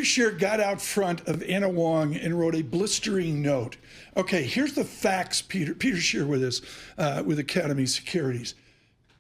Peter Tchir got out front of Anna Wong and wrote a blistering note. Okay, here's the facts, Peter Tchir with Academy Securities.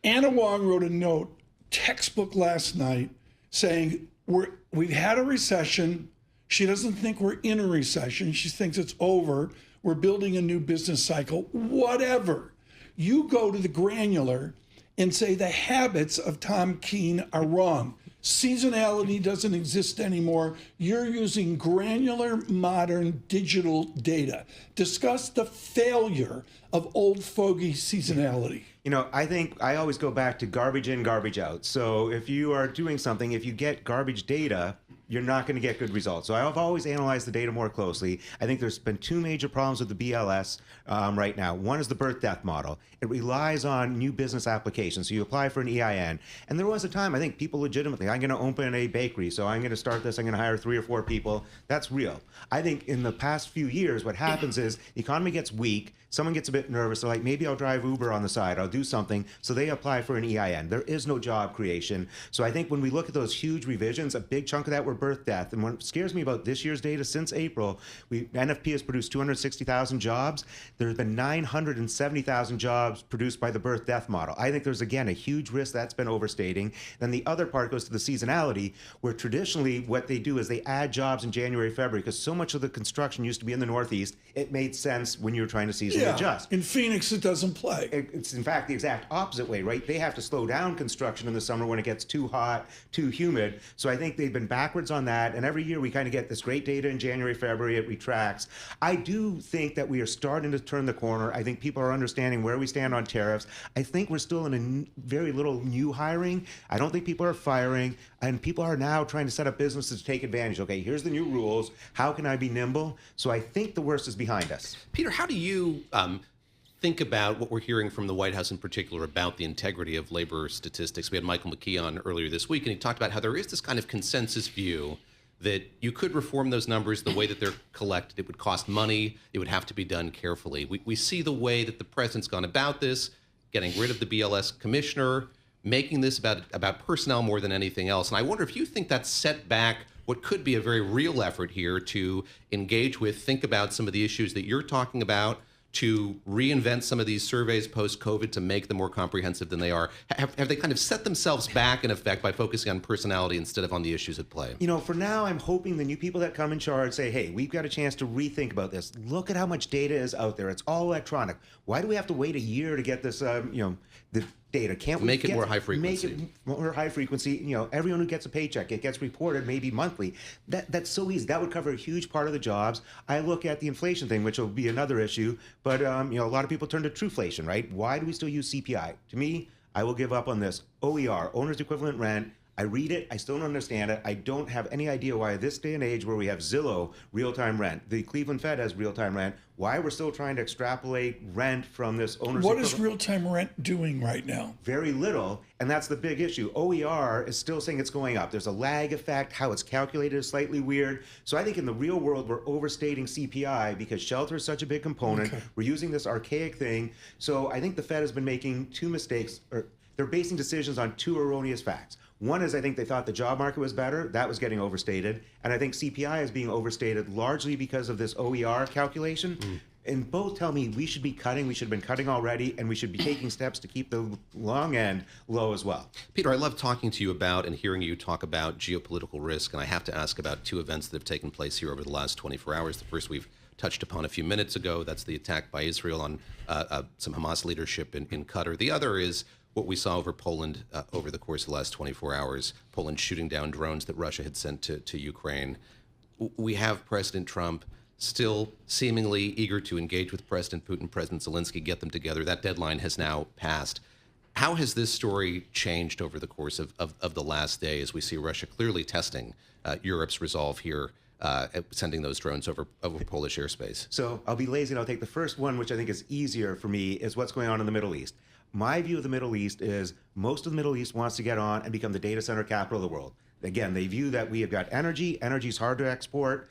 Anna Wong wrote a note, textbook last night, saying we've had a recession. She doesn't think we're in a recession. She thinks it's over. We're building a new business cycle, whatever. You go to the granular and say the habits of Tom Keene are wrong. Seasonality doesn't exist anymore. You're using granular, modern, digital data. Discuss the failure of old fogey seasonality. You know, I think I always go back to garbage in, garbage out. So if you are doing something, if you get garbage data, you're not going to get good results. So I've always analyzed the data more closely. I think there's been two major problems with the BLS right now. One is the birth-death model. It relies on new business applications. So you apply for an EIN. And there was a time, I think people legitimately, I'm going to open a bakery, so I'm going to start this, I'm going to hire 3 or 4 people. That's real. I think in the past few years, what happens is the economy gets weak, someone gets a bit nervous, they're like, maybe I'll drive Uber on the side, I'll do something, so they apply for an EIN. There is no job creation. So I think when we look at those huge revisions, a big chunk of that were birth death. And what scares me about this year's data, since April, NFP has produced 260,000 jobs. There's been 970,000 jobs produced by the birth death model. I think there's, again, a huge risk that's been overstating. Then the other part goes to the seasonality, where traditionally what they do is they add jobs in January, February, because so much of the construction used to be in the Northeast, it made sense when you were trying to seasonally adjust. In Phoenix, it doesn't play. It's in fact the exact opposite way, right? They have to slow down construction in the summer when it gets too hot, too humid. So I think they've been backwards on that. And every year we kind of get this great data in January, February, it retracts. I do think that we are starting to turn the corner. I think people are understanding where we stand on tariffs. I think we're still in a very little new hiring. I don't think people are firing. And people are now trying to set up businesses to take advantage. Okay, here's the new rules. How can I be nimble? So I think the worst is behind us. Peter, how do you think about what we're hearing from the White House in particular about the integrity of labor statistics? We had Michael McKee on earlier this week, and he talked about how there is this kind of consensus view that you could reform those numbers the way that they're collected. It would cost money. It would have to be done carefully. We see the way that the president's gone about this, getting rid of the BLS commissioner, making this about personnel more than anything else. And I wonder if you think that's set back what could be a very real effort here to engage with, think about some of the issues that you're talking about, to reinvent some of these surveys post-COVID to make them more comprehensive than they are? Have they kind of set themselves back, in effect, by focusing on personality instead of on the issues at play? You know, for now, I'm hoping the new people that come in charge say, hey, we've got a chance to rethink about this. Look at how much data is out there. It's all electronic. Why do we have to wait a year to get this, the data? Can't we make it more high frequency? Make it more high frequency. You know, everyone who gets a paycheck, it gets reported maybe monthly. That's so easy. That would cover a huge part of the jobs. I look at the inflation thing, which will be another issue. But a lot of people turn to Truflation, right? Why do we still use CPI? To me, I will give up on this. OER, owner's equivalent rent. I read it, I still don't understand it. I don't have any idea why this day and age where we have Zillow real-time rent, the Cleveland Fed has real-time rent, why we're still trying to extrapolate rent from this owner's What is real-time rent doing right now? Very little, and that's the big issue. OER is still saying it's going up. There's a lag effect. How it's calculated is slightly weird. So I think in the real world, we're overstating CPI because shelter is such a big component. Okay. We're using this archaic thing. So I think the Fed has been making two mistakes, or they're basing decisions on two erroneous facts. One is I think they thought the job market was better. That was getting overstated. And I think CPI is being overstated largely because of this OER calculation. And both tell me we should be cutting, we should have been cutting already, and we should be taking steps to keep the long end low as well. Peter, I love talking to you about and hearing you talk about geopolitical risk. And I have to ask about two events that have taken place here over the last 24 hours. The first we've touched upon a few minutes ago. That's the attack by Israel on some Hamas leadership in Qatar. The other is what we saw over Poland over the course of the last 24 hours, Poland shooting down drones that Russia had sent to Ukraine. We have President Trump still seemingly eager to engage with President Putin, President Zelensky, get them together. That deadline has now passed. How has this story changed over the course of the last day as we see Russia clearly testing Europe's resolve here, sending those drones over Polish airspace? So I'll be lazy and I'll take the first one, which I think is easier for me, is what's going on in the Middle East. My view of the Middle East is most of the Middle East wants to get on and become the data center capital of the world. Again, they view that we have got energy. Energy is hard to export.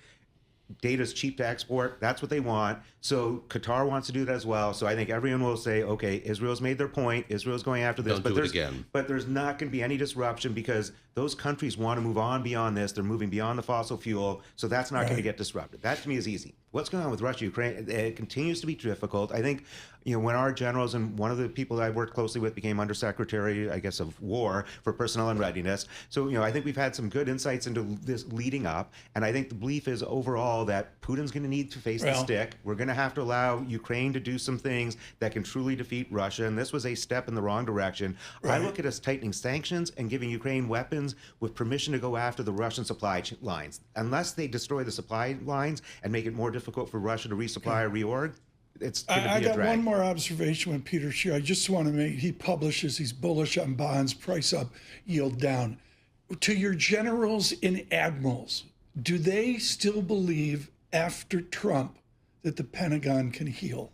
data is cheap to export. That's what they want. So Qatar wants to do that as well. So I think everyone will say, okay, Israel's made their point. Israel's going after this. Don't do it again. But there's not going to be any disruption because those countries want to move on beyond this. They're moving beyond the fossil fuel. So that's not going to get disrupted. That to me is easy. What's going on with Russia, Ukraine, it continues to be difficult. I think, when our generals, and one of the people that I worked closely with became Undersecretary, I guess, of War for Personnel and Readiness. So, I think we've had some good insights into this leading up. And I think the belief is overall that Putin's going to need to face the stick. We're going to have to allow Ukraine to do some things that can truly defeat Russia. And this was a step in the wrong direction. I look at us tightening sanctions and giving Ukraine weapons with permission to go after the Russian supply lines. Unless they destroy the supply lines and make it more difficult for Russia to resupply or reorg, it's going to be a drag. I got one more observation with Peter Tchir. I just want to make, he publishes, he's bullish on bonds, price up, yield down. To your generals and admirals, do they still believe after Trump that the Pentagon can heal?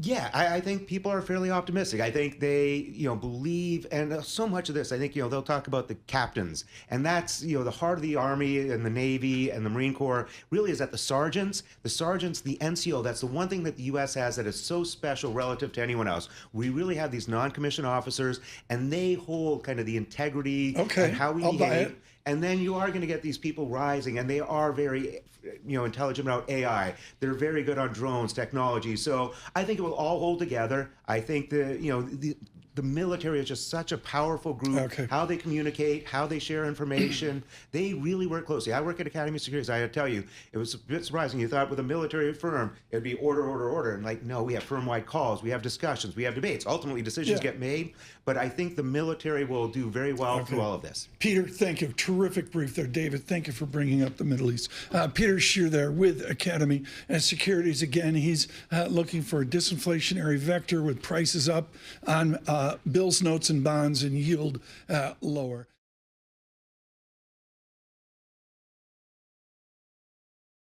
Yeah, I think people are fairly optimistic. I think they, believe, and so much of this, I think, they'll talk about the captains, and that's, the heart of the Army and the Navy and the Marine Corps really is at the sergeants, the NCO. That's the one thing that the U.S. has that is so special relative to anyone else. We really have these non-commissioned officers, and they hold kind of the integrity and how we behave. And then you are going to get these people rising, and they are very, intelligent about AI. They're very good on drones, technology. So I think it will all hold together. I think the military is just such a powerful group. Okay. How they communicate, how they share information. They really work closely. I work at Academy of Security. I tell you, it was a bit surprising. You thought with a military firm, it'd be order, order, order. And no, we have firm-wide calls. We have discussions. We have debates. Ultimately, decisions get made. But I think the military will do very well through all of this. Peter, thank you. Terrific brief there. David, thank you for bringing up the Middle East. Peter Tchir there with Academy and Securities. Again, he's looking for a disinflationary vector with prices up on bills, notes, and bonds and yield lower.